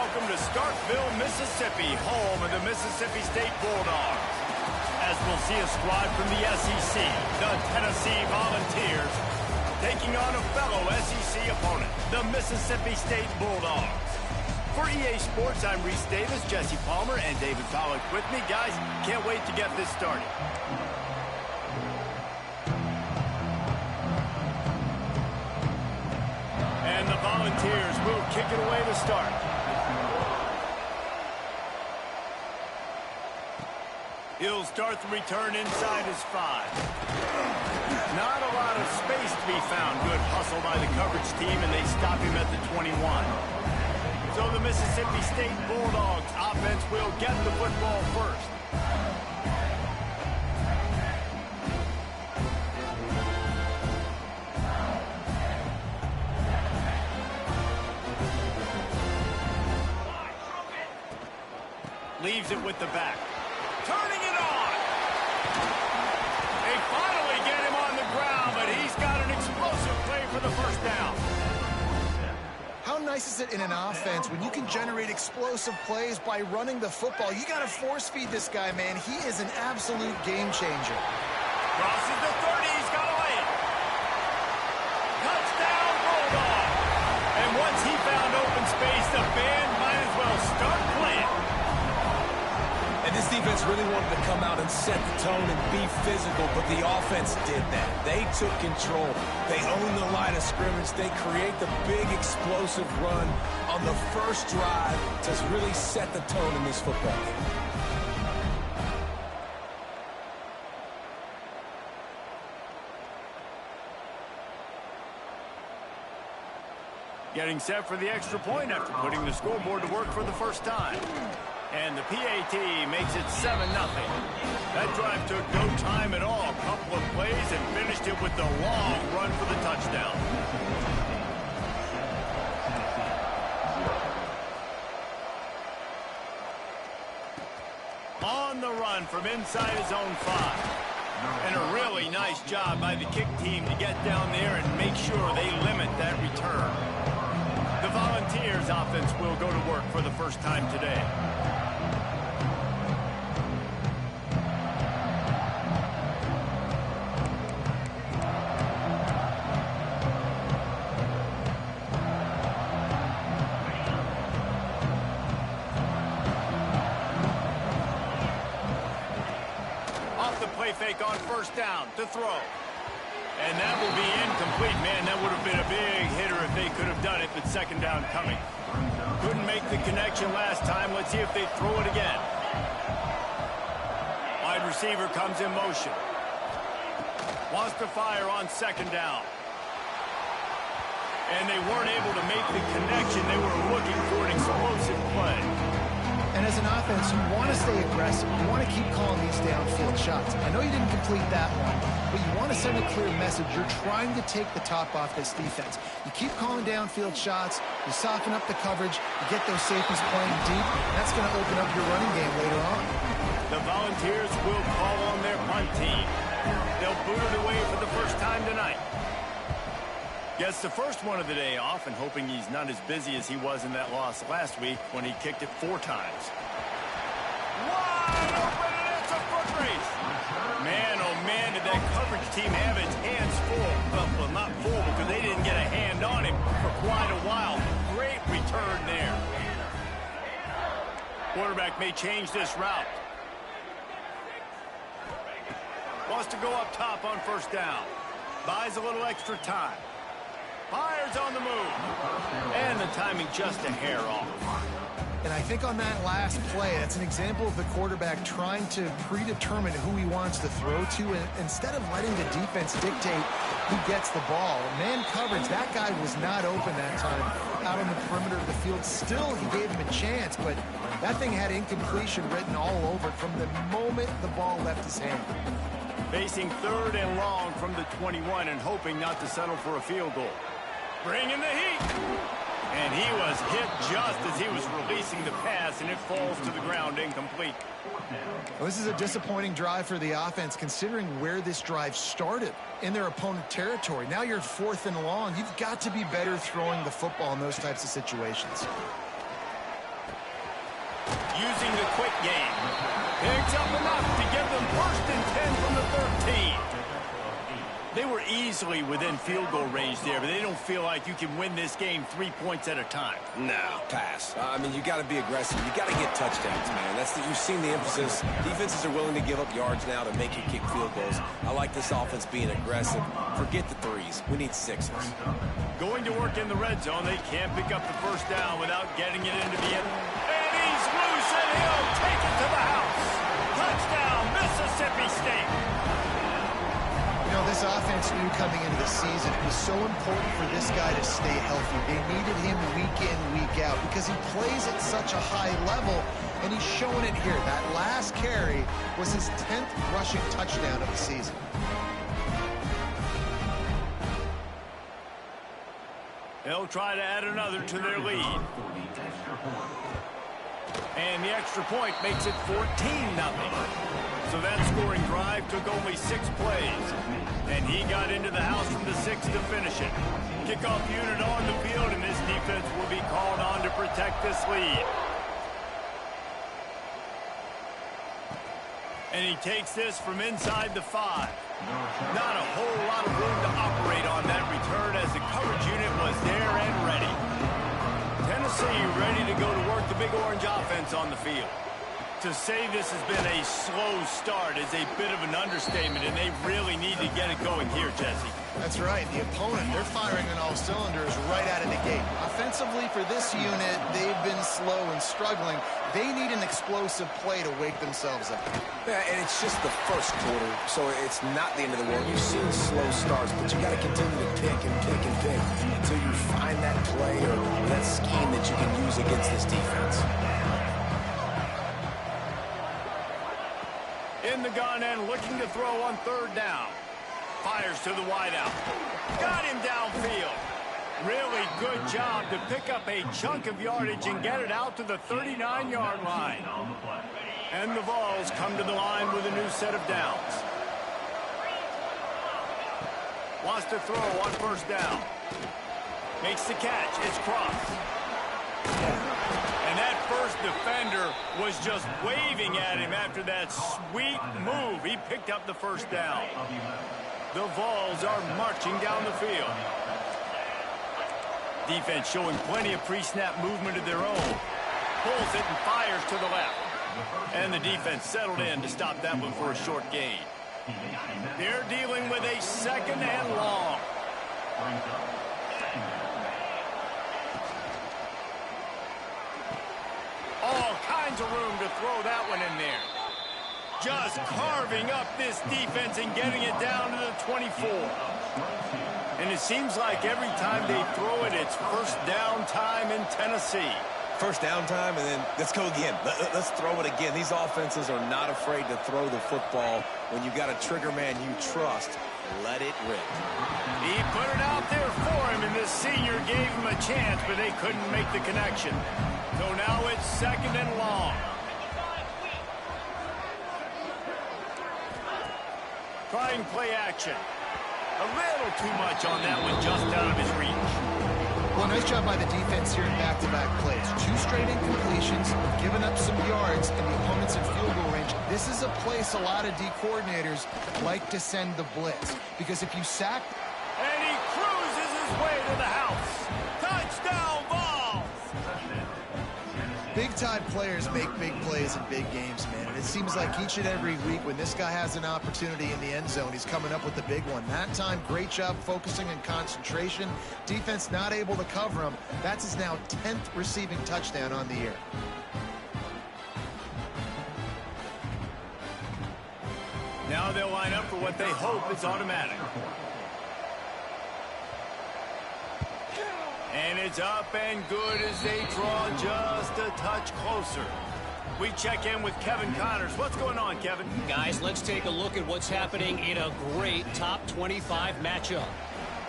welcome to Starkville, Mississippi, home of the Mississippi State Bulldogs. As we'll see a squad from the SEC, the Tennessee Volunteers, taking on a fellow SEC opponent, the Mississippi State Bulldogs. For EA Sports, I'm Reese Davis, Jesse Palmer, and David Pollock with me. Guys, can't wait to get this started. And the Volunteers will kick it away to start. He'll start the return inside his 5. Not a lot of space to be found. Good hustle by the coverage team, and they stop him at the 21. So the Mississippi State Bulldogs offense will get the football first. Leaves it with the back. Turning it on. They finally get him on the ground, but he's got an explosive play for the first down. How nice is it in an offense when you can generate explosive plays by running the football? You got to force feed this guy, man. He is an absolute game changer. Crosses the 30. He's got to lay it. Touchdown, Bulldog. And once he found open space, the band might as well start playing. And this defense really wanted to come out and set the tone and be physical, but the offense did that. They took control. They owned the line of scrimmage. They create the big explosive run on the first drive to really set the tone in this football game. Getting set for the extra point after putting the scoreboard to work for the first time. And the PAT makes it 7-0. That drive took no time at all. A couple of plays and finished it with the long run for the touchdown. On the run from inside his own 5. And a really nice job by the kick team to get down there and make sure they limit that return. The Volunteers offense will go to work for the first time today. Fake on first down to throw. And that will be incomplete. Man, that would have been a big hitter if they could have done it, but second down coming. Couldn't make the connection last time. Let's see if they throw it again. Wide receiver comes in motion. Wants to fire on second down. And they weren't able to make the connection. They were looking for an explosive play. And as an offense, you want to stay aggressive. You want to keep calling these downfield shots. I know you didn't complete that one, but you want to send a clear message. You're trying to take the top off this defense. You keep calling downfield shots. You soften up the coverage. You get those safeties playing deep. That's going to open up your running game later on. The Volunteers will call on their punt team. They'll boot it away for the first time tonight. Gets the first one of the day off and hoping he's not as busy as he was in that loss last week when he kicked it 4 times. Wide open, and it's a foot race. Man, oh man, did that coverage team have its hands full. Well, not full because they didn't get a hand on him for quite a while. Great return there. Quarterback may change this route. Wants to go up top on first down. Buys a little extra time. Fires on the move. And the timing just a hair off. And I think on that last play, that's an example of the quarterback trying to predetermine who he wants to throw to, and instead of letting the defense dictate who gets the ball. Man coverage, that guy was not open that time out on the perimeter of the field. Still, he gave him a chance, but that thing had incompletion written all over it from the moment the ball left his hand. Facing 3rd and long from the 21 and hoping not to settle for a field goal. Bringing the heat. And he was hit just as he was releasing the pass, and it falls to the ground incomplete. Well, this is a disappointing drive for the offense, considering where this drive started in their opponent territory. Now you're 4th and long. You've got to be better throwing the football in those types of situations. using the quick game. Picks up enough to give them 1st and 10 from the 13. They were easily within field goal range there, but they don't feel like you can win this game 3 points at a time. No, pass. I mean, you got to be aggressive. You got to get touchdowns, man. You've seen the emphasis. Defenses are willing to give up yards now to make you kick field goals. I like this offense being aggressive. Forget the threes. We need sixes. Going to work in the red zone. They can't pick up the 1st down without getting it into the end. And he's loose, and he'll take it to the house. Touchdown, Mississippi State. You know, this offense knew coming into the season it was so important for this guy to stay healthy. They needed him week in, week out because he plays at such a high level, and he's showing it here. That last carry was his 10th rushing touchdown of the season. They'll try to add another to their lead. And the extra point makes it 14-0. So that scoring drive took only 6 plays. And he got into the house from the 6 to finish it. Kickoff unit on the field, and this defense will be called on to protect this lead. And he takes this from inside the 5. Not a whole lot of room to operate on that return as the coverage unit was there and ready. Tennessee ready to go to work the Big Orange offense on the field. To say this has been a slow start is a bit of an understatement, and they really need to get it going here, Jesse. That's right. The opponent, they're firing on all cylinders right out of the gate. Offensively for this unit, they've been slow and struggling. They need an explosive play to wake themselves up. Yeah, and it's just the first quarter, so it's not the end of the world. You've seen slow starts, but you got to continue to pick and pick and pick until you find that play or that scheme that you can use against this defense. In the gun and looking to throw on 3rd down. Fires to the wideout. Got him downfield. Really good job to pick up a chunk of yardage and get it out to the 39-yard line. And the Vols come to the line with a new set of downs. Wants to throw on 1st down. Makes the catch. It's crossed. And that first defender was just waving at him after that sweet move. He picked up the 1st down. The Vols are marching down the field. Defense showing plenty of pre-snap movement of their own. Pulls it and fires to the left. And the defense settled in to stop that one for a short gain. They're dealing with a 2nd and long. All kinds of room to throw that one in there. Just carving up this defense and getting it down to the 24. And it seems like every time they throw it, it's 1st down time in Tennessee. 1st down time, and then let's go again. Let's throw it again. These offenses are not afraid to throw the football. When you got a trigger man you trust, let it rip. He put it out there for him, and the senior gave him a chance, but they couldn't make the connection. So now it's 2nd and long. Trying play action. A little too much on that one, just out of his reach. Well, nice job by the defense here in back-to-back plays. 2 straight incompletions, giving up some yards, and the opponent's in field goal range. This is a place a lot of D coordinators like to send the blitz, because if you sack... And he cruises his way to the house. Touchdown, Vols! Big-time players make big plays in big games, man. And it seems like each and every week when this guy has an opportunity in the end zone, he's coming up with the big one. That time, great job focusing and concentration. Defense not able to cover him. That's his now 10th receiving touchdown on the year. Now they'll line up for what they hope is automatic. And it's up and good as they draw just a touch closer. We check in with Kevin Connors. What's going on, Kevin? Guys, let's take a look at what's happening in a great top 25 matchup.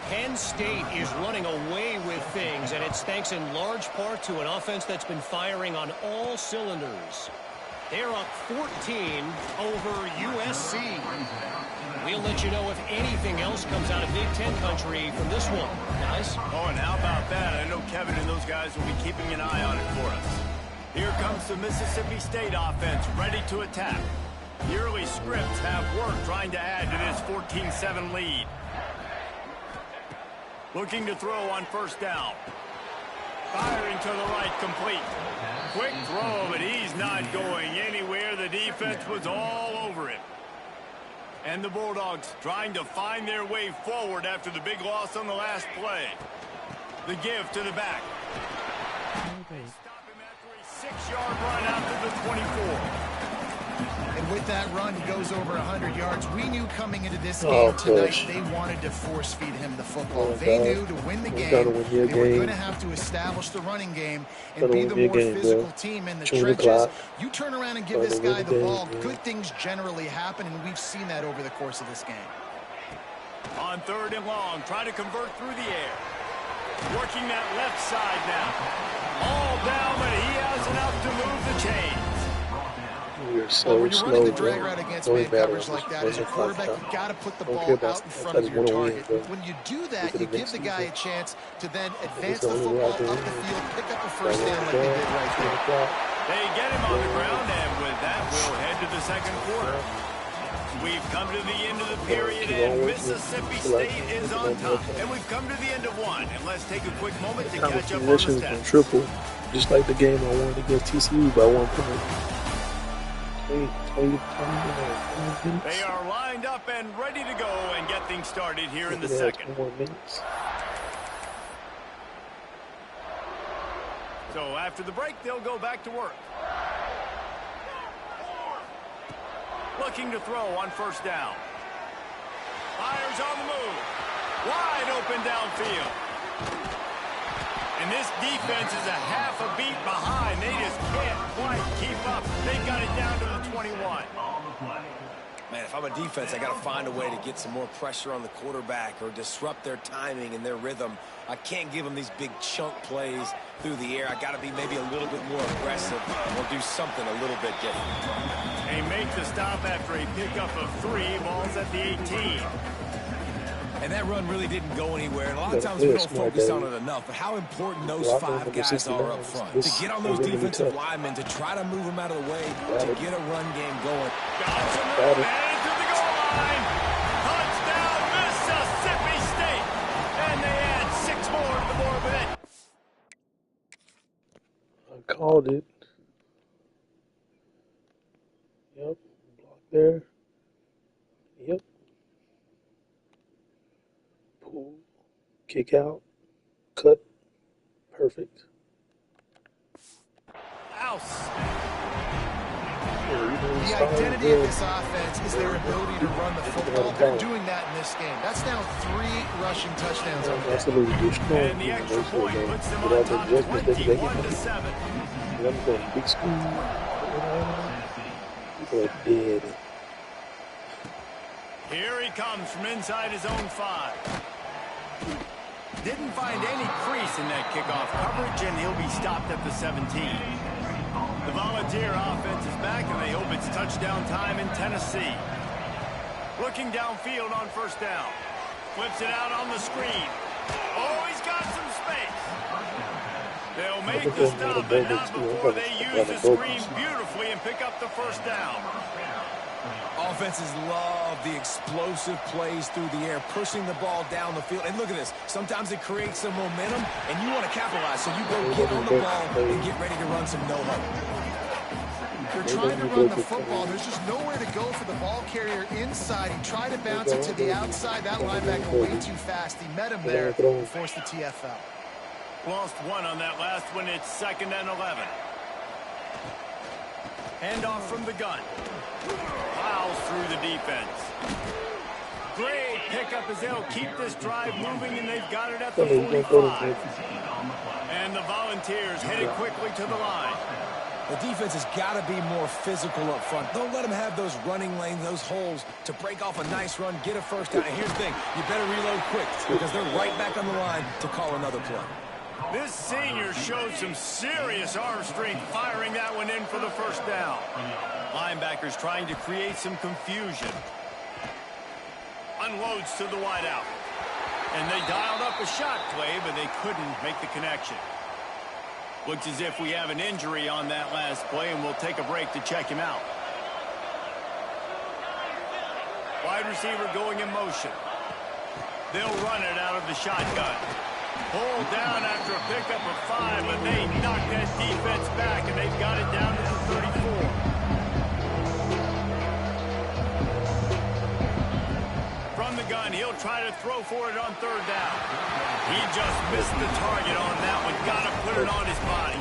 Penn State is running away with things, and it's thanks in large part to an offense that's been firing on all cylinders. They're up 14 over USC. We'll let you know if anything else comes out of Big Ten country from this one, guys. Oh, and how about that? I know Kevin and those guys will be keeping an eye on it for us. Here comes the Mississippi State offense, ready to attack. The early scripts have worked trying to add to this 14-7 lead. Looking to throw on first down. Firing to the right, complete. Quick throw, but he's not going anywhere. The defense was all over it. And the Bulldogs trying to find their way forward after the big loss on the last play. The give to the back. Stop him after a 6-yard run out to the 24. And with that run, he goes over 100 yards. We knew coming into this game tonight, they wanted to force-feed him the football. They knew to win the game, they were going to have to establish the running game and be the more physical team in the trenches. You turn around and give this guy the ball, good things generally happen, and we've seen that over the course of this game. On 3rd and long, trying to convert through the air. Working that left side now. All down, but he has enough to move the chains. You're so when you're slow, running the drag route against man coverage like that, as a quarterback, you got to put the ball out in front of your target. When you do that, you give the guy a chance to then advance the football up the field, pick up a first down like they did right there. They get him on the ground, and with that, we'll head to the second quarter. We've come to the end of the period, and Mississippi State is on top. And we've come to the end of one. And let's take a quick moment to catch up on the stats. Triple, just like the game I won against TCU by 1 point. They are lined up and ready to go and get things started here in the second. So after the break, they'll go back to work. Looking to throw on first down. Fires on the move. Wide open downfield. And this defense is a half a beat behind. They just can't quite keep up. They got it down to the 21. Man, if I'm a defense, I got to find a way to get some more pressure on the quarterback or disrupt their timing and their rhythm. I can't give them these big chunk plays through the air. I got to be maybe a little bit more aggressive or do something a little bit different. They make the stop after a pickup of 3. Ball's at the 18. And that run really didn't go anywhere. And a lot of times we don't focus on it enough. But how important those 5 guys are up front. To get on those defensive linemen, to try to move them out of the way, to get a run game going. Got some room, and to the goal line. Touchdown, Mississippi State. And they add 6 more to the board with it. I called it. Yep. Block there. Yep. Pull. Kick out. Cut. Perfect. House. The identity of this offense is their ability to run the football. They're doing that in this game. That's now 3 rushing touchdowns on that. And the extra point puts them on top 21-7. I'm going big school. People are dead. Here he comes from inside his own 5. Didn't find any crease in that kickoff coverage, and he'll be stopped at the 17. The Volunteer offense is back, and they hope it's touchdown time in Tennessee. Looking downfield on first down. Flips it out on the screen. Oh, he's got some space. They'll make the stop, but not before they use the screen beautifully and pick up the first down. Offenses love the explosive plays through the air, pushing the ball down the field. And look at this. Sometimes it creates some momentum, and you want to capitalize. So you go get on the ball and get ready to run some no-huddle. They're trying to run the football. There's just nowhere to go for the ball carrier inside. He tried to bounce it to the outside. That linebacker way too fast. He met him there and forced the TFL. Lost 1 on that last one. It's 2nd and 11. Handoff from the gun. Plows through the defense. Great pickup as they'll keep this drive moving, and they've got it at the 45. And the Volunteers headed quickly to the line. The defense has got to be more physical up front. Don't let them have those running lanes, those holes to break off a nice run, get a first down. And here's the thing, you better reload quick because they're right back on the line to call another play. This senior showed some serious arm strength firing that one in for the first down. Linebackers trying to create some confusion. Unloads to the wideout. And they dialed up a shot play, but they couldn't make the connection. Looks as if we have an injury on that last play, and we'll take a break to check him out. Wide receiver going in motion. They'll run it out of the shotgun. Pulled down after a pickup of 5, but they knocked that defense back, and they've got it down to the 34. From the gun, he'll try to throw for it on 3rd down. He just missed the target on that one. Got to put it on his body.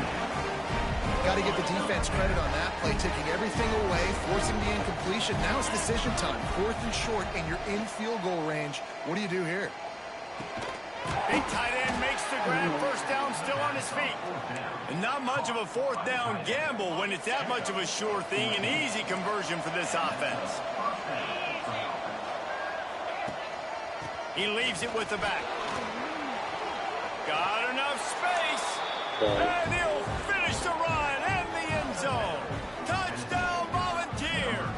Got to give the defense credit on that play, taking everything away, forcing the incompletion. Now it's decision time. 4th and short, and you're in field goal range. What do you do here? Big tight end makes the grab. 1st down, still on his feet. And not much of a 4th down gamble when it's that much of a sure thing. An easy conversion for this offense. He leaves it with the back. Got enough space. And he'll finish the run in the end zone. Touchdown, Volunteers.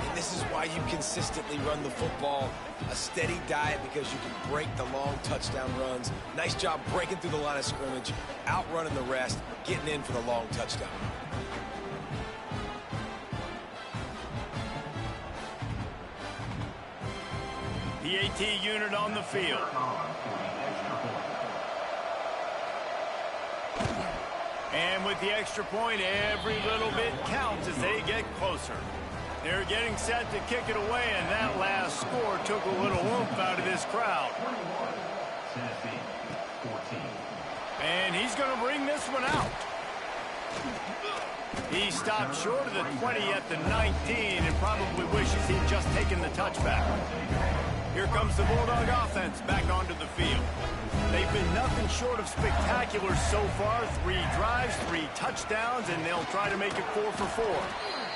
And this is why you consistently run the football. A steady diet because you can break the long touchdown runs. Nice job breaking through the line of scrimmage, outrunning the rest, getting in for the long touchdown. PAT unit on the field. And with the extra point, every little bit counts as they get closer. They're getting set to kick it away, and that last score took a little oomph out of this crowd. And he's going to bring this one out. He stopped short of the 20 at the 19 and probably wishes he'd just taken the touchback. Here comes the Bulldog offense back onto the field. They've been nothing short of spectacular so far. 3 drives, 3 touchdowns, and they'll try to make it 4 for 4.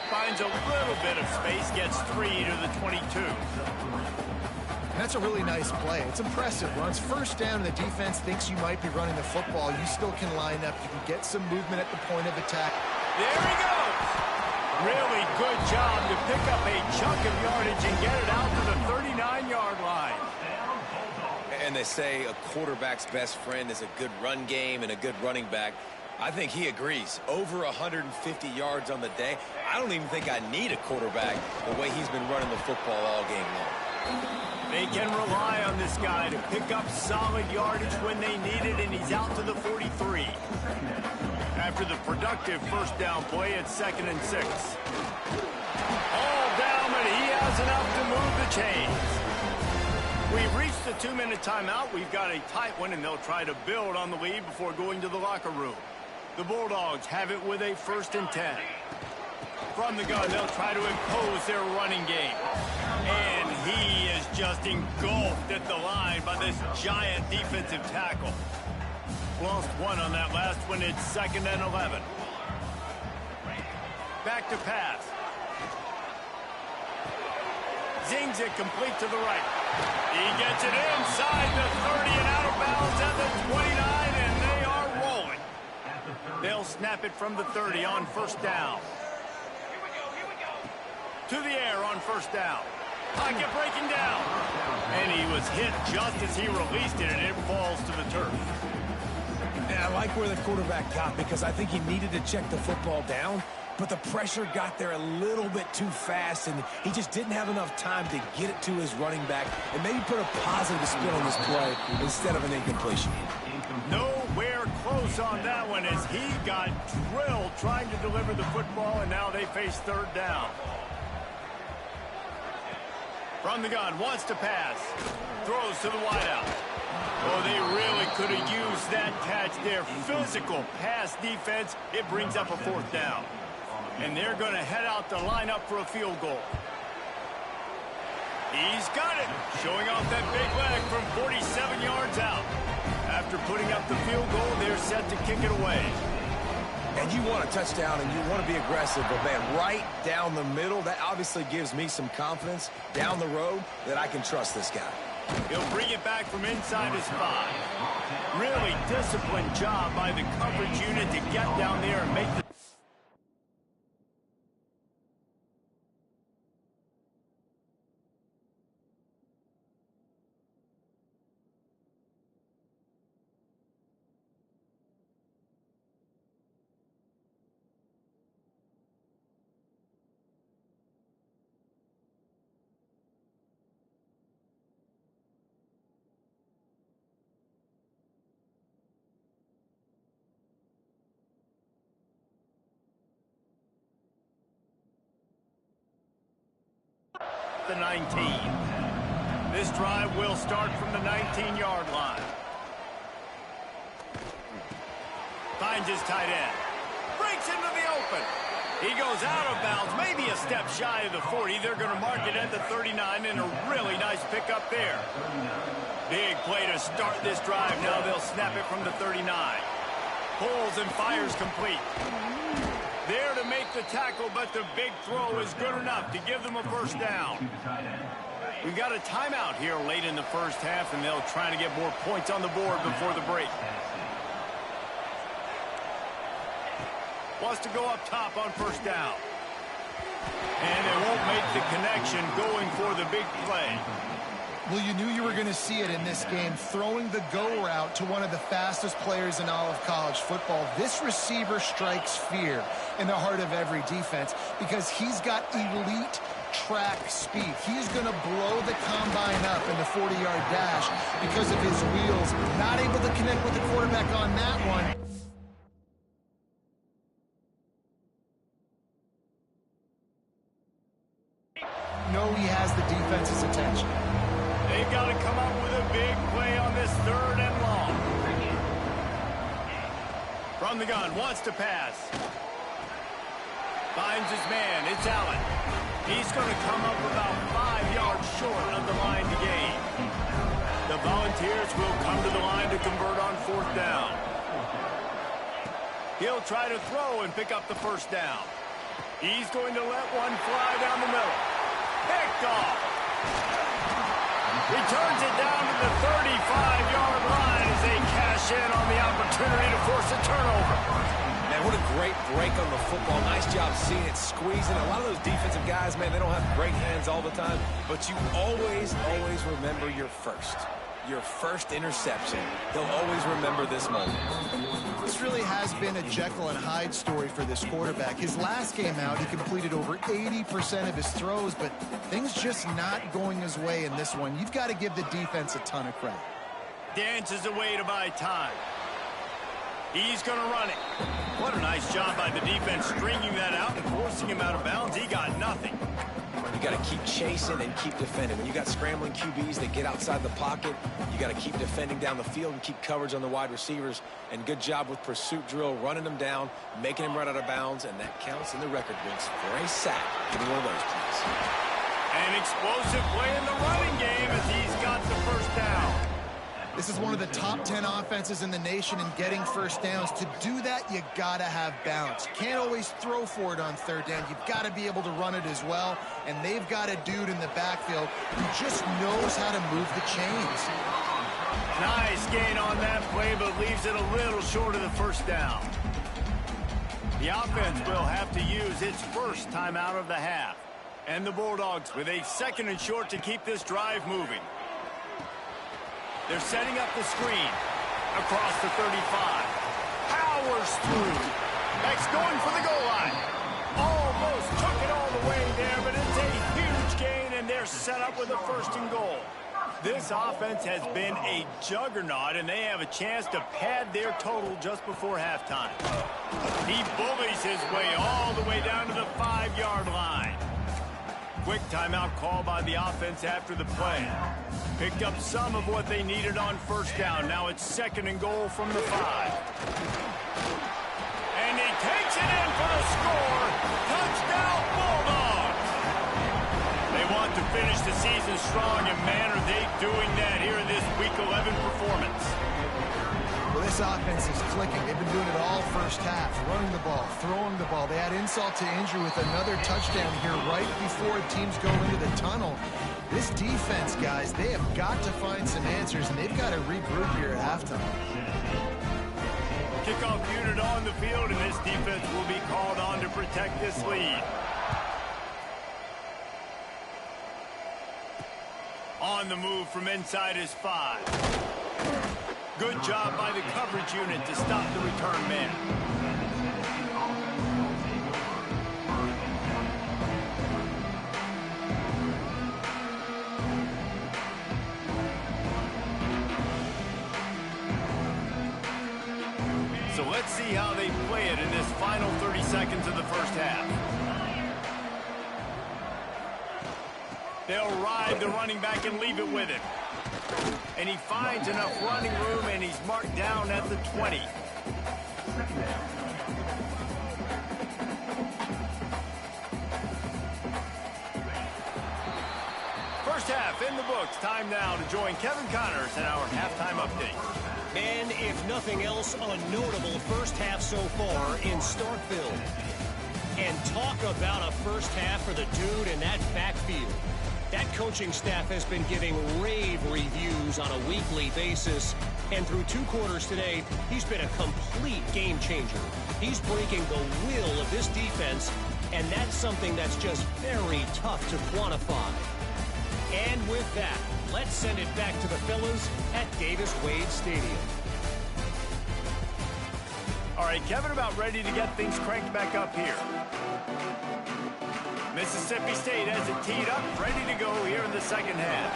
Finds a little bit of space, gets 3 to the 22. That's a really nice play. It's impressive. Runs 1st down and the defense thinks you might be running the football. You still can line up. You can get some movement at the point of attack. There he goes. Really good job to pick up a chunk of yardage and get it out to the 39-yard line. And they say a quarterback's best friend is a good run game and a good running back. I think he agrees. Over 150 yards on the day. I don't even think I need a quarterback the way he's been running the football all game long. They can rely on this guy to pick up solid yardage when they need it, and he's out to the 43. After the productive 1st down play, it's 2nd and 6. All down, but he has enough to move the chains. We've reached the 2-minute timeout. We've got a tight one, and they'll try to build on the lead before going to the locker room. The Bulldogs have it with a 1st and 10. From the gun, they'll try to impose their running game. And he is just engulfed at the line by this giant defensive tackle. Lost 1 on that last one. It's 2nd and 11. Back to pass. Zings it complete to the right. He gets it inside the 30 and out of bounds at the 29, and they are rolling. They'll snap it from the 30 on 1st down. To the air on 1st down. Pocket breaking down. And he was hit just as he released it, and it falls to the turf. And I like where the quarterback got because I think he needed to check the football down, but the pressure got there a little bit too fast, and he just didn't have enough time to get it to his running back and maybe put a positive spin on this play instead of an incompletion. Nowhere close on that one as he got drilled trying to deliver the football, and now they face 3rd down. From the gun, wants to pass. Throws to the wideout. Oh, they really could have used that catch there. Physical pass defense. It brings up a 4th down. And they're going to head out to line up for a field goal. He's got it. Showing off that big leg from 47 yards out. After putting up the field goal, they're set to kick it away. And you want a touchdown and you want to be aggressive, but man, right down the middle, that obviously gives me some confidence down the road that I can trust this guy. He'll bring it back from inside his 5. Really disciplined job by the coverage unit to get down there and make the the 19. This drive will start from the 19-yard line. Finds his tight end. Breaks into the open. He goes out of bounds, maybe a step shy of the 40. They're going to mark it at the 39, and a really nice pickup there. Big play to start this drive. Now they'll snap it from the 39. Pulls and fires complete. There to make the tackle, but the big throw is good enough to give them a first down. We've got a timeout here late in the first half, and they'll try to get more points on the board before the break. Wants to go up top on first down. And they won't make the connection going for the big play. Well, you knew you were going to see it in this game, throwing the go route to one of the fastest players in all of college football. This receiver strikes fear in the heart of every defense because he's got elite track speed. He's going to blow the combine up in the 40-yard dash because of his wheels. Not able to connect with the quarterback on that one. No, he has the defense's attention. They've got to come up with a big play on this 3rd and long. From the gun, wants to pass. Finds his man, it's Allen. He's going to come up about 5 yards short of the line to gain. The Volunteers will come to the line to convert on 4th down. He'll try to throw and pick up the first down. He's going to let one fly down the middle. Picked off. Returns it down to the 35-yard line as they cash in on the opportunity to force a turnover. Man, what a great break on the football. Nice job seeing it, squeezing. A lot of those defensive guys, man, they don't have great hands all the time, but you always remember your first interception. They'll always remember this moment. This really has been a Jekyll and Hyde story for this quarterback. His last game out, he completed over 80% of his throws, but things just not going his way in this one. You've got to give the defense a ton of credit. Dances away to buy time. He's going to run it. What a nice job by the defense stringing that out and forcing him out of bounds. He got nothing. You got to keep chasing and keep defending. When you got scrambling QBs that get outside the pocket, you got to keep defending down the field and keep coverage on the wide receivers. And good job with pursuit drill, running them down, making them run out of bounds, and that counts in the record books for a sack. Give me one of those, please. An explosive play in the running game as he's got the first down. This is one of the top 10 offenses in the nation in getting first downs. To do that, you got to have balance. You can't always throw for it on 3rd down. You've got to be able to run it as well. And they've got a dude in the backfield who just knows how to move the chains. Nice gain on that play, but leaves it a little short of the first down. The offense will have to use its first timeout of the half. And the Bulldogs with a 2nd and short to keep this drive moving. They're setting up the screen across the 35. Powers through. X going for the goal line. Almost took it all the way there, but it's a huge gain, and they're set up with a 1st and goal. This offense has been a juggernaut, and they have a chance to pad their total just before halftime. He bullies his way all the way down to the 5-yard line. Quick timeout call by the offense after the play. Picked up some of what they needed on 1st down. Now it's 2nd and goal from the 5. And he takes it in for the score. Touchdown, Bulldogs! They want to finish the season strong, and man, are they doing that here in this Week 11 performance. Well, this offense is clicking. They've been doing it all first half, running the ball, throwing the ball. They had insult to injury with another touchdown here right before teams go into the tunnel. This defense, guys, they have got to find some answers, and they've got to regroup here at halftime. Kickoff unit on the field, and this defense will be called on to protect this lead. On the move from inside his 5. Good job by the coverage unit to stop the return man. So let's see how they play it in this final 30 seconds of the first half. They'll ride the running back and leave it with him. And he finds enough running room, and he's marked down at the 20. First half in the books. Time now to join Kevin Connors in our halftime update. And if nothing else, a notable first half so far in Starkville. And talk about a first half for the dude in that backfield. That coaching staff has been giving rave reviews on a weekly basis. And through 2 quarters today, he's been a complete game changer. He's breaking the will of this defense, and that's something that's just very tough to quantify. And with that, let's send it back to the fellas at Davis-Wade Stadium. All right, Kevin, about ready to get things cranked back up here. Mississippi State has it teed up, ready to go here in the second half.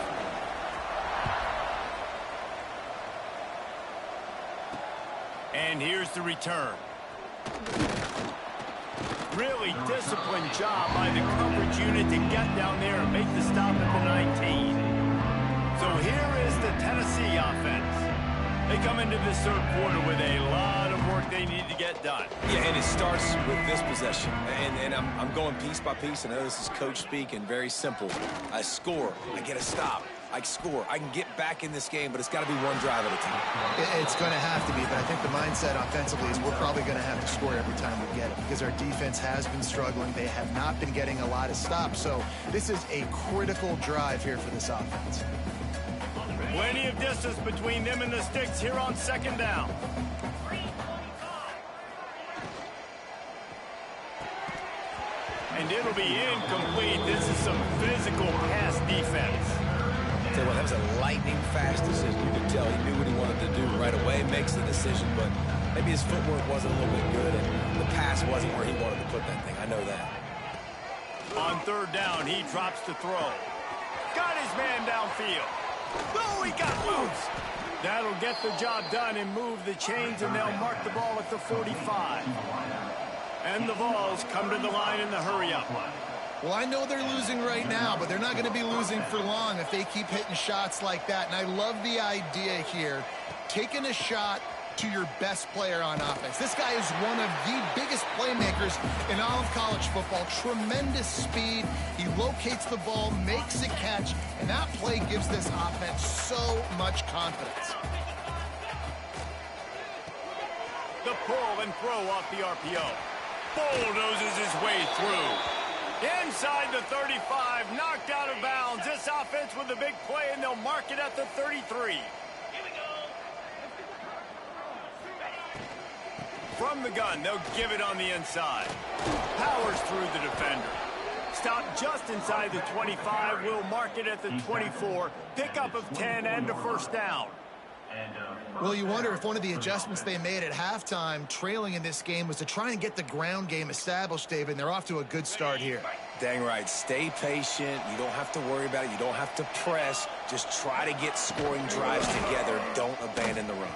And here's the return. Really disciplined job by the coverage unit to get down there and make the stop at the 19. So here is the Tennessee offense. They come into this third quarter with a lot of work they need to get done. Yeah, and it starts with this possession. And I'm going piece by piece. I know this is coach speak and very simple. I score. I get a stop. I score. I can get back in this game, but it's got to be one drive at a time. It's going to have to be, but I think the mindset offensively is we're probably going to have to score every time we get it because our defense has been struggling. They have not been getting a lot of stops. So this is a critical drive here for this offense. Plenty of distance between them and the sticks here on second down. And it'll be incomplete. This is some physical pass defense. Tell you what, that was a lightning-fast decision. You could tell he knew what he wanted to do right away, makes the decision, but maybe his footwork wasn't a little bit good, and the pass wasn't where he wanted to put that thing. I know that. On third down, he drops to throw. Got his man downfield. Oh, he got loose. That'll get the job done and move the chains, and they'll mark the ball at the 45. And the Vols come to the line in the hurry-up. Well, I know they're losing right now, but they're not going to be losing for long if they keep hitting shots like that. And I love the idea here, taking a shot to your best player on offense. This guy is one of the biggest playmakers in all of college football. Tremendous speed. He locates the ball, makes a catch, and that play gives this offense so much confidence. The pull and throw off the RPO. Bulldozes his way through. Inside the 35, knocked out of bounds. This offense with a big play, and they'll mark it at the 33. From the gun, they'll give it on the inside. Powers through the defender. Stop just inside the 25. We'll mark it at the 24. Pickup of 10 and a first down. Well, you wonder if one of the adjustments they made at halftime, trailing in this game, was to try and get the ground game established, David, and they're off to a good start here. Dang right. Stay patient. You don't have to worry about it. You don't have to press. Just try to get scoring drives together. Don't abandon the run.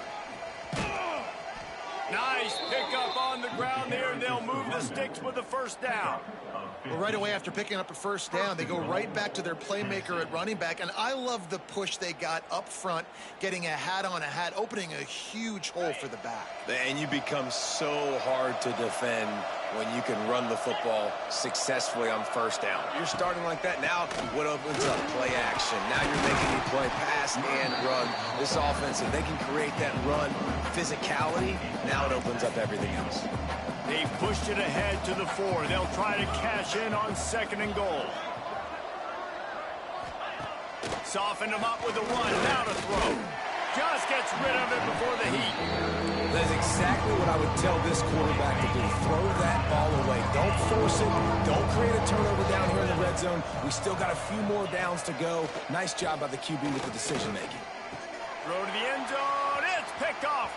Nice pickup on the ground there. They'll move the sticks with the first down. Well, right away after picking up a first down, they go right back to their playmaker at running back. And I love the push they got up front, getting a hat on a hat, opening a huge hole for the back. And you become so hard to defend when you can run the football successfully on first down. You're starting like that. Now what opens up? Play action. Now you're making me play pass and run. This offense, if they can create that run physicality, now it opens up everything else. They pushed it ahead to the 4. They'll try to cash in on second and goal. Softened him up with a run. Now to throw. Just gets rid of it before the heat. That is exactly what I would tell this quarterback to do. Throw that ball away. Don't force it. Don't create a turnover down here in the red zone. We still got a few more downs to go. Nice job by the QB with the decision-making. Throw to the end zone. It's picked off.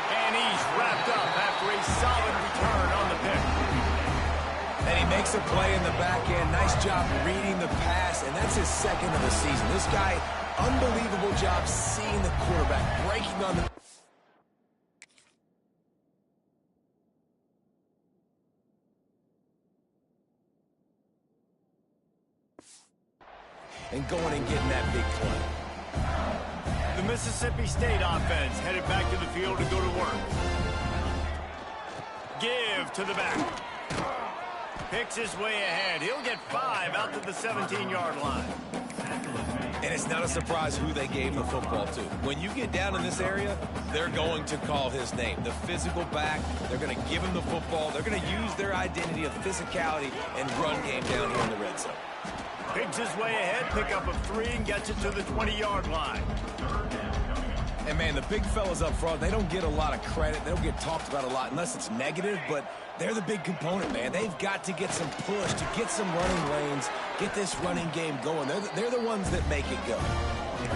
And he's wrapped up after a solid return on the pick. And he makes a play in the back end. Nice job reading the pass, and that's his second of the season. This guy, unbelievable job seeing the quarterback, breaking on the... and going and getting that big play. The Mississippi State offense headed back to the field to go to work. Give to the back. Picks his way ahead. He'll get 5 out to the 17-yard line. And it's not a surprise who they gave the football to. When you get down in this area, they're going to call his name. The physical back, they're going to give him the football. They're going to use their identity of physicality and run game down here in the red zone. Picks his way ahead, pick up of 3, and gets it to the 20-yard line. And, man, the big fellas up front, they don't get a lot of credit. They don't get talked about a lot unless it's negative, but they're the big component, man. They've got to get some push, to get some running lanes, get this running game going. They're the ones that make it go.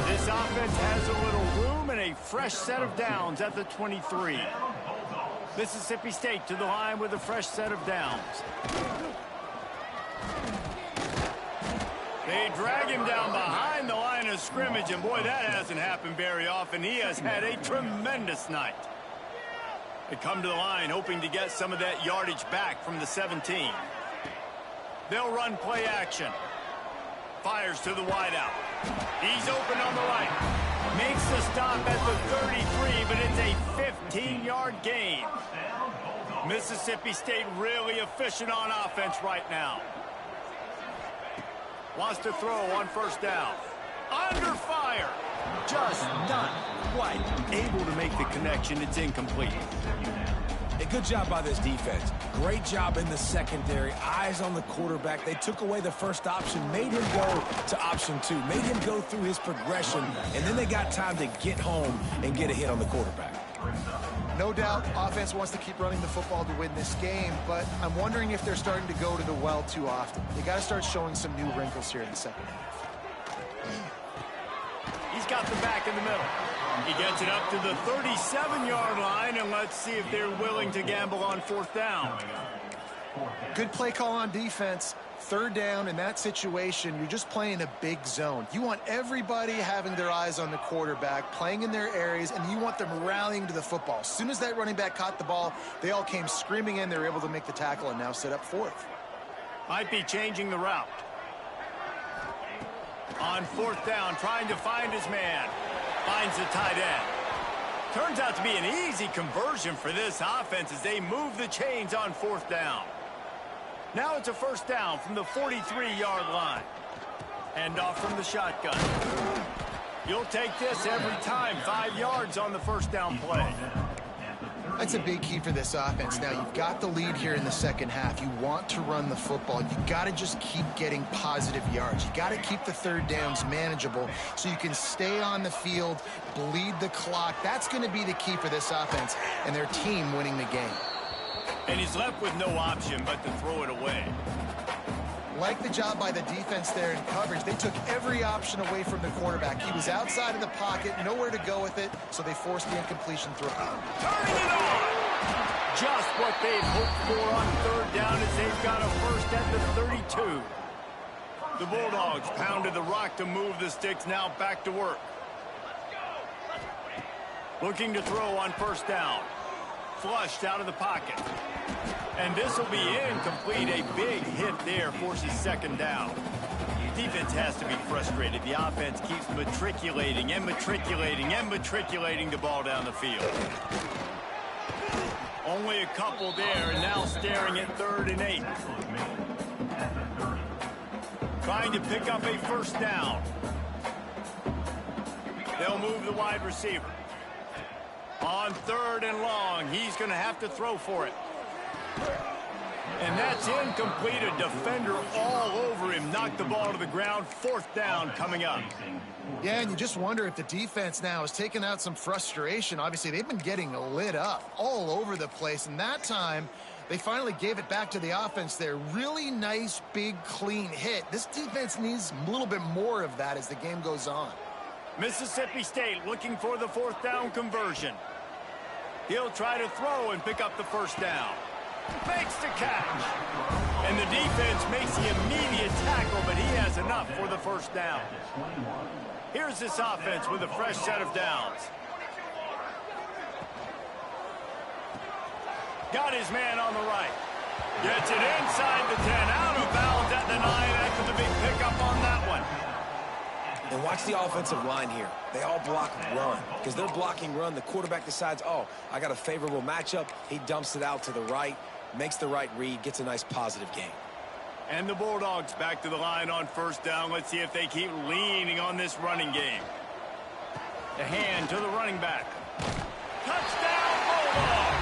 This offense has a little room and a fresh set of downs at the 23. Mississippi State to the line with a fresh set of downs. They drag him down behind the line of scrimmage, and boy, that hasn't happened very often. He has had a tremendous night. They come to the line hoping to get some of that yardage back from the 17. They'll run play action. Fires to the wideout. He's open on the right. Makes the stop at the 33, but it's a 15-yard gain. Mississippi State really efficient on offense right now. Wants to throw on first down. Under fire. Just not quite able to make the connection. It's incomplete. A good job by this defense. Great job in the secondary. Eyes on the quarterback. They took away the first option, made him go to option 2, made him go through his progression, and then they got time to get home and get a hit on the quarterback. No doubt, offense wants to keep running the football to win this game, but I'm wondering if they're starting to go to the well too often. They got to start showing some new wrinkles here in the second half. He's got the back in the middle. He gets it up to the 37-yard line, and let's see if they're willing to gamble on fourth down. Good play call on defense. Third down in that situation, you're just playing a big zone. You want everybody having their eyes on the quarterback, playing in their areas, and you want them rallying to the football. As soon as that running back caught the ball, they all came screaming in. They were able to make the tackle and now set up fourth. Might be changing the route. On fourth down, trying to find his man. Finds the tight end. Turns out to be an easy conversion for this offense as they move the chains on fourth down. Now it's a first down from the 43-yard line. Hand off from the shotgun. You'll take this every time. 5 yards on the first down play. That's a big key for this offense. Now, you've got the lead here in the second half. You want to run the football. You got to just keep getting positive yards. You got to keep the third downs manageable so you can stay on the field, bleed the clock. That's going to be the key for this offense and their team winning the game. And he's left with no option but to throw it away. Like the job by the defense there in coverage. They took every option away from the quarterback. He was outside of the pocket, nowhere to go with it, so they forced the incompletion throw. Turning it on! Just what they've hoped for on third down as they've got a first at the 32. The Bulldogs pounded the rock to move the sticks, now back to work. Looking to throw on first down. Flushed out of the pocket. And this will be incomplete. A big hit there forces second down. Defense has to be frustrated. The offense keeps matriculating and matriculating and matriculating the ball down the field. Only a couple there, and now staring at 3rd and 8. Trying to pick up a first down. They'll move the wide receiver. On 3rd and long, he's going to have to throw for it. And that's incomplete. A defender all over him. Knocked the ball to the ground. 4th down coming up. Yeah, and you just wonder if the defense now has taken out some frustration. Obviously, they've been getting lit up all over the place. And that time, they finally gave it back to the offense there. Really nice, big, clean hit. This defense needs a little bit more of that as the game goes on. Mississippi State looking for the 4th down conversion. He'll try to throw and pick up the first down. Makes the catch. And the defense makes the immediate tackle, but he has enough for the first down. Here's this offense with a fresh set of downs. Got his man on the right. Gets it inside the 10, out of bounds at the 9 after the big pickup on that one. And watch the offensive line here. They all block run. Because they're blocking run, the quarterback decides, oh, I got a favorable matchup. He dumps it out to the right, makes the right read, gets a nice positive gain. And the Bulldogs back to the line on first down. Let's see if they keep leaning on this running game. The hand to the running back. Touchdown, Bulldog!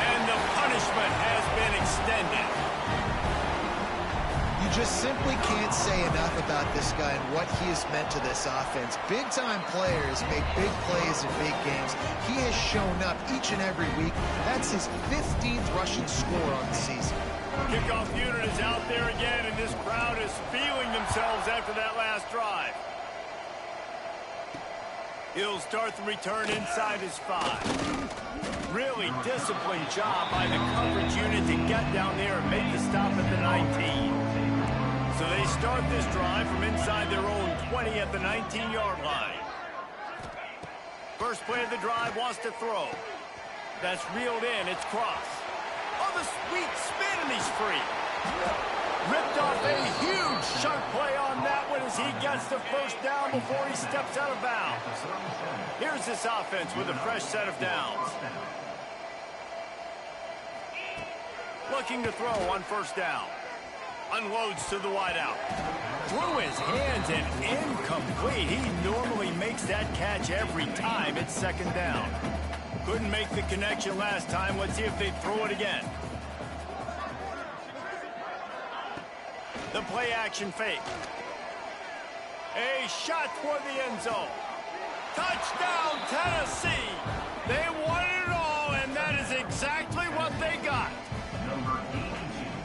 And the punishment has been extended. You just simply can't say enough about this guy and what he has meant to this offense. Big-time players make big plays in big games. He has shown up each and every week. That's his 15th rushing score on the season. Kickoff unit is out there again, and this crowd is feeling themselves after that last drive. He'll start the return inside his 5. Really disciplined job by the coverage unit to get down there and make the stop at the 19. So they start this drive from inside their own 20 at the 19-yard line. First play of the drive wants to throw. That's reeled in. It's cross. Oh, the sweet spin, and he's free. Ripped off a huge chunk play on that one as he gets the first down before he steps out of bounds. Here's this offense with a fresh set of downs. Looking to throw on first down. Unloads to the wideout. Through his hands and incomplete. He normally makes that catch every time. It's second down. Couldn't make the connection last time. Let's see if they throw it again. The play action fake. A shot toward the end zone. Touchdown, Tennessee. They wanted it all, and that is exactly what they got.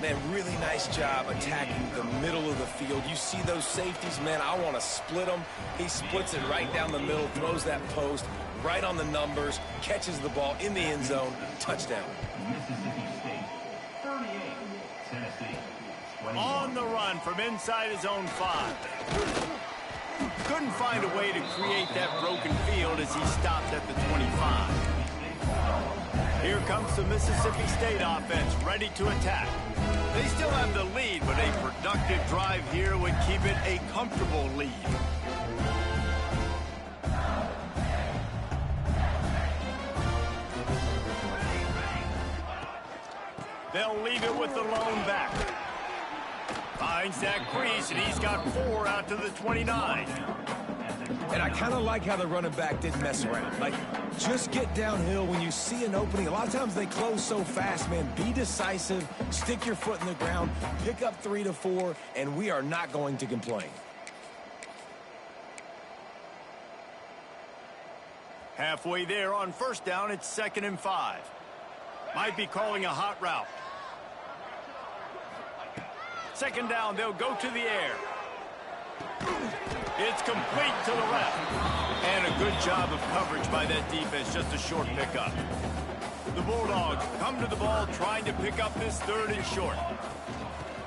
Man, really nice job attacking the middle of the field. You see those safeties, man, I want to split them. He splits it right down the middle, throws that post, right on the numbers, catches the ball in the end zone, touchdown. On the run from inside his own 5. Couldn't find a way to create that broken field as he stopped at the 25. Here comes the Mississippi State offense ready to attack. They still have the lead, but a productive drive here would keep it a comfortable lead. They'll leave it with the lone back. Finds that crease, and he's got 4 out to the 29. And I kind of like how the running back didn't mess around. Like, just get downhill when you see an opening. A lot of times they close so fast, man. Be decisive, stick your foot in the ground, pick up 3 to 4, and we are not going to complain. Halfway there on first down, it's 2nd and 5. Might be calling a hot route. Second down, they'll go to the air. It's complete to the left. And a good job of coverage by that defense, just a short pickup. The Bulldogs come to the ball trying to pick up this 3rd and short.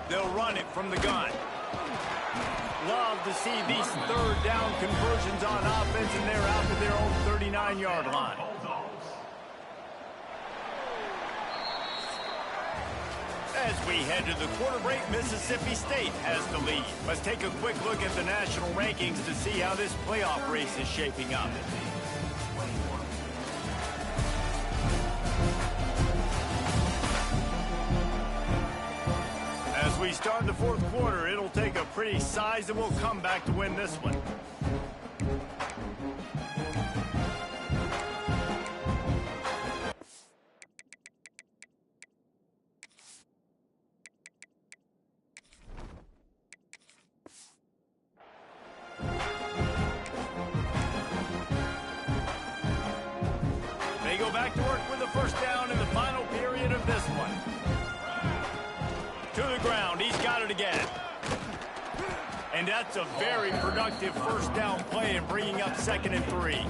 They'll run it from the gun. Love to see these 3rd down conversions on offense, and they're out to their own 39-yard line. As we head to the quarter break, Mississippi State has the lead. Let's take a quick look at the national rankings to see how this playoff race is shaping up. As we start the 4th quarter, it'll take a pretty sizable comeback to win this one. Back to work with the first down in the final period of this one. To the ground, he's got it again. And that's a very productive first down play in bringing up 2nd and 3.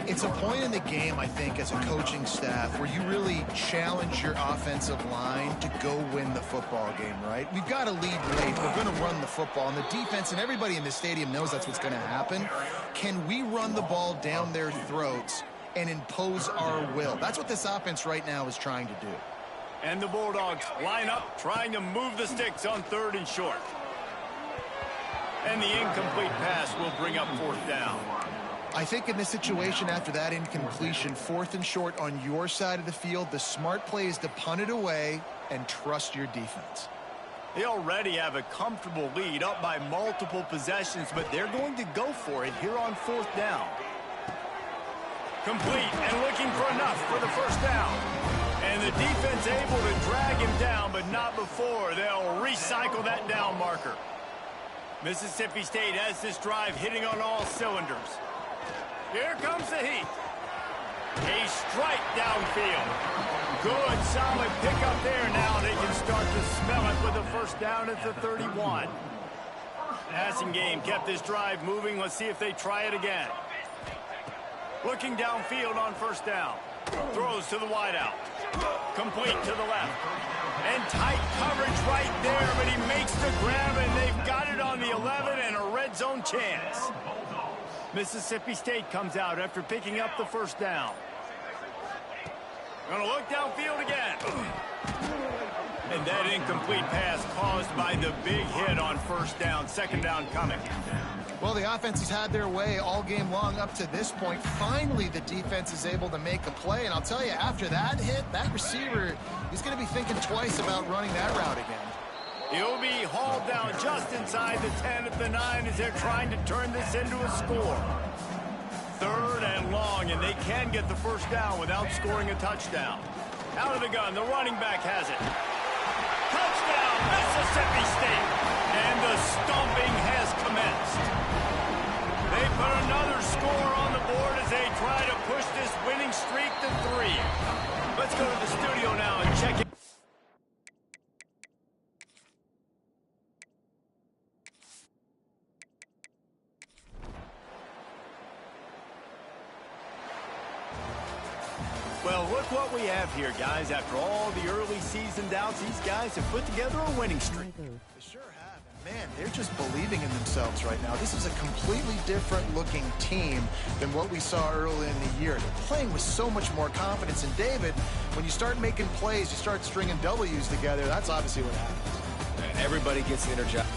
It's a point in the game, I think, as a coaching staff where you really challenge your offensive line to go win the football game, right? We've got to lead late. We're going to run the football. And the defense and everybody in the stadium knows that's what's going to happen. Can we run the ball down their throats and impose our will? That's what this offense right now is trying to do. And the Bulldogs line up, trying to move the sticks on 3rd and short. And the incomplete pass will bring up 4th down. I think in this situation, after that incompletion, 4th and short on your side of the field, the smart play is to punt it away and trust your defense. They already have a comfortable lead, up by multiple possessions, but they're going to go for it here on 4th down. Complete and looking for enough for the 1st down. And the defense able to drag him down, but not before they'll recycle that down marker. Mississippi State has this drive hitting on all cylinders. Here comes the heat. A strike downfield. Good, solid pickup there now. They can start to smell it with a 1st down at the 31. Passing game kept this drive moving. Let's see if they try it again. Looking downfield on 1st down. Throws to the wideout. Complete to the left. And tight coverage right there, but he makes the grab, and they've got it on the 11 and a red zone chance. Mississippi State comes out after picking up the 1st down. Gonna look downfield again. And that incomplete pass caused by the big hit on 1st down. 2nd down coming. Well, the offense has had their way all game long up to this point. Finally, the defense is able to make a play. And I'll tell you, after that hit, that receiver, he's going to be thinking twice about running that route again. He'll be hauled down just inside the 10 at the 9 as they're trying to turn this into a score. 3rd and long, and they can get the 1st down without scoring a touchdown. Out of the gun, the running back has it. Touchdown, Mississippi State. And the stomping has commenced. They put another score on the board as they try to push this winning streak to 3. Let's go to the studio now and check it. Well, look what we have here, guys. After all the early season doubts, these guys have put together a winning streak. They sure have. And man, they're just believing in themselves right now. This is a completely different looking team than what we saw early in the year. They're playing with so much more confidence. And David, when you start making plays, you start stringing W's together, that's obviously what happens. Everybody gets energized.